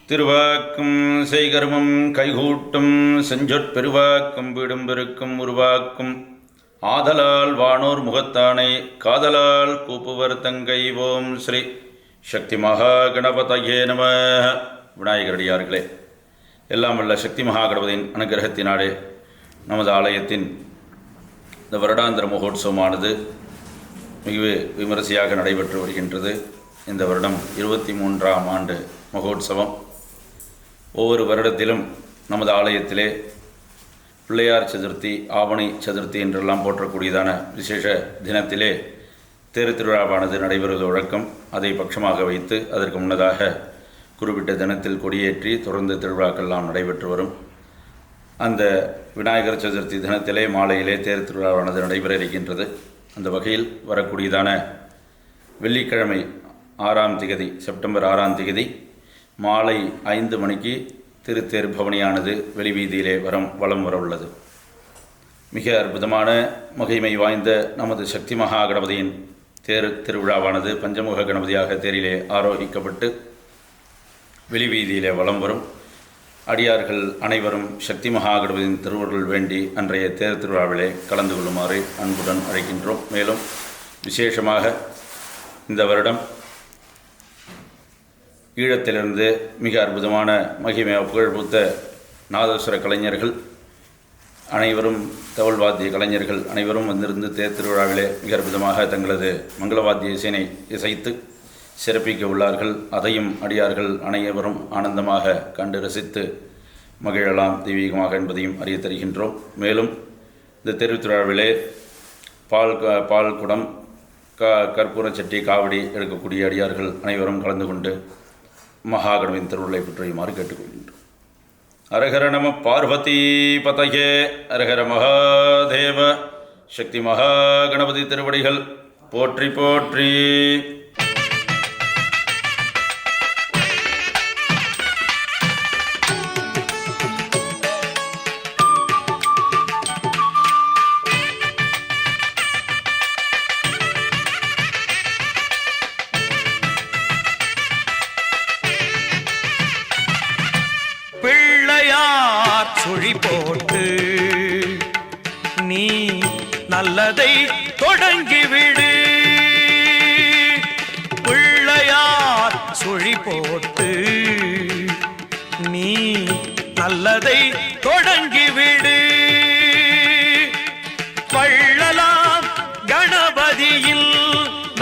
திருவாக்கும் செய்கர்மம் கைகூட்டும் செஞ்சொற்பெருவாக்கும் விடும்பெருக்கும் உருவாக்கும் ஆதலால் வானோர் முகத்தானை காதலால் கூப்புவர் தங்கை. ஓம் ஸ்ரீ சக்தி மகா கணபதயே நம. விநாயகரடியார்களே, எல்லாம் வல்ல சக்தி மகா கணபதியின் அனுகிரகத்தினாலே நமது ஆலயத்தின் இந்த வருடாந்திர மகோத்சவமானது மிக விமரிசையாக நடைபெற்று வருகின்றது. இந்த வருடம் 23ஆம் ஆண்டு மகோத்சவம். ஒவ்வொரு வருடத்திலும் நமது ஆலயத்திலே பிள்ளையார் சதுர்த்தி, ஆவணி சதுர்த்தி என்றெல்லாம் போற்றக்கூடியதான விசேஷ தினத்திலே தேர் திருவிழாவானது நடைபெறுவது வழக்கம். அதை பட்சமாக வைத்து அதற்கு முன்னதாக குறிப்பிட்ட தினத்தில் கொடியேற்றி தொடர்ந்து திருவிழாக்கள்லாம் நடைபெற்று வரும். அந்த விநாயகர் சதுர்த்தி தினத்திலே மாலையிலே தேர் திருவிழாவானது நடைபெற இருக்கின்றது. அந்த வகையில் வரக்கூடியதான வெள்ளிக்கிழமை 6ஆம் திகதி, செப்டம்பர் 6ஆம் திகதி மாலை 5 மணிக்கு திருத்தேர் பவனியானது வெளிவீதியிலே வலம் வர உள்ளது. மிக அற்புதமான மகிமை வாய்ந்த நமது சக்தி மகா கணபதியின் தேர் திருவிழாவானது பஞ்சமுக கணபதியாக தேரிலே ஆரோகிக்கப்பட்டு வெளிவீதியிலே வலம் வரும். அடியார்கள் அனைவரும் சக்தி மகா கணபதியின் திருவருள் வேண்டி அன்றைய தேர் திருவிழாவிலே கலந்து கொள்ளுமாறு அன்புடன் அழைக்கின்றோம். மேலும் விசேஷமாக இந்த வருடம் ஈழத்திலிருந்து மிக அற்புதமான மகிமை புகழ்பூத்த நாதஸ்வர கலைஞர்கள் அனைவரும், தவழ்வாத்திய கலைஞர்கள் அனைவரும் வந்திருந்து தேர் திருவிழாவிலே மிக அற்புதமாக தங்களது மங்களவாத்திய இசையினை இசைத்து சிறப்பிக்க உள்ளார்கள். அதையும் அடியார்கள் அனைவரும் ஆனந்தமாக கண்டு ரசித்து மகிழலாம் தெய்வீகமாக என்பதையும் அறிய தருகின்றோம். மேலும் இந்த தேர் திருவிழாவிலே பால் குடம், கற்பூர சட்டி, காவடி எடுக்கக்கூடிய அடியார்கள் அனைவரும் கலந்து கொண்டு மகாகணபதியின் திருவுருளை பெற்றுமாறு கேட்டுக்கொள்கின்றோம். அரஹர நம பார்வதி பதயே. அரஹர மகாதேவ. சக்தி மகா கணபதி திருவடிகள் போற்றி போற்றி. சுழி போட்டு நீ நல்லதை தொடங்கிவிடு. பிள்ளையார் சுழி போட்டு நீ நல்லதை தொடங்கிவிடு. பள்ளலாம் கணபதியில்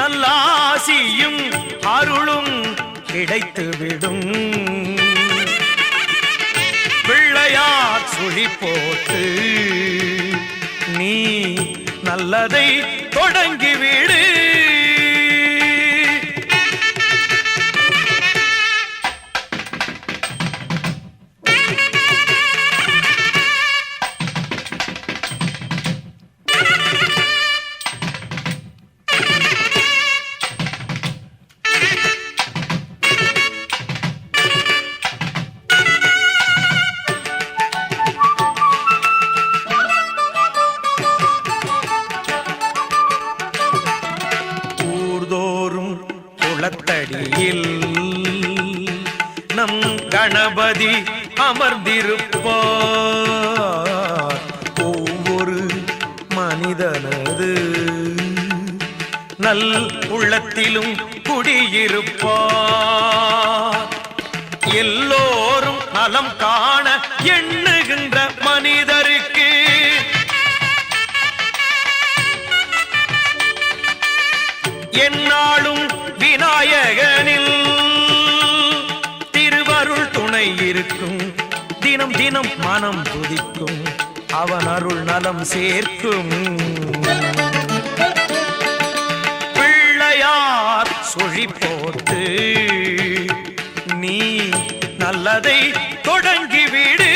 நல்லாசியும் அருளும் கிடைத்துவிடும். பிள்ளையார் சுழி போட்டு நீ நல்லதை தொடங்கிவிடு. குளத்தடியில் நம் கணபதி அமர்ந்திருப்பார். ஒவ்வொரு மனிதனது நல் உள்ளத்திலும் குடியிருப்பார். எல்லோரும் நலம் காண எண்ணுகின்ற மனிதருக்கு என்னாலும் விநாயகனில் திருவருள் துணை இருக்கும். தினம் தினம் மனம் துதிக்கும், அவன் அருள் நலம் சேர்க்கும். பிள்ளையார் சுழி போட்டு நீ நல்லதை தொடங்கிவிடு.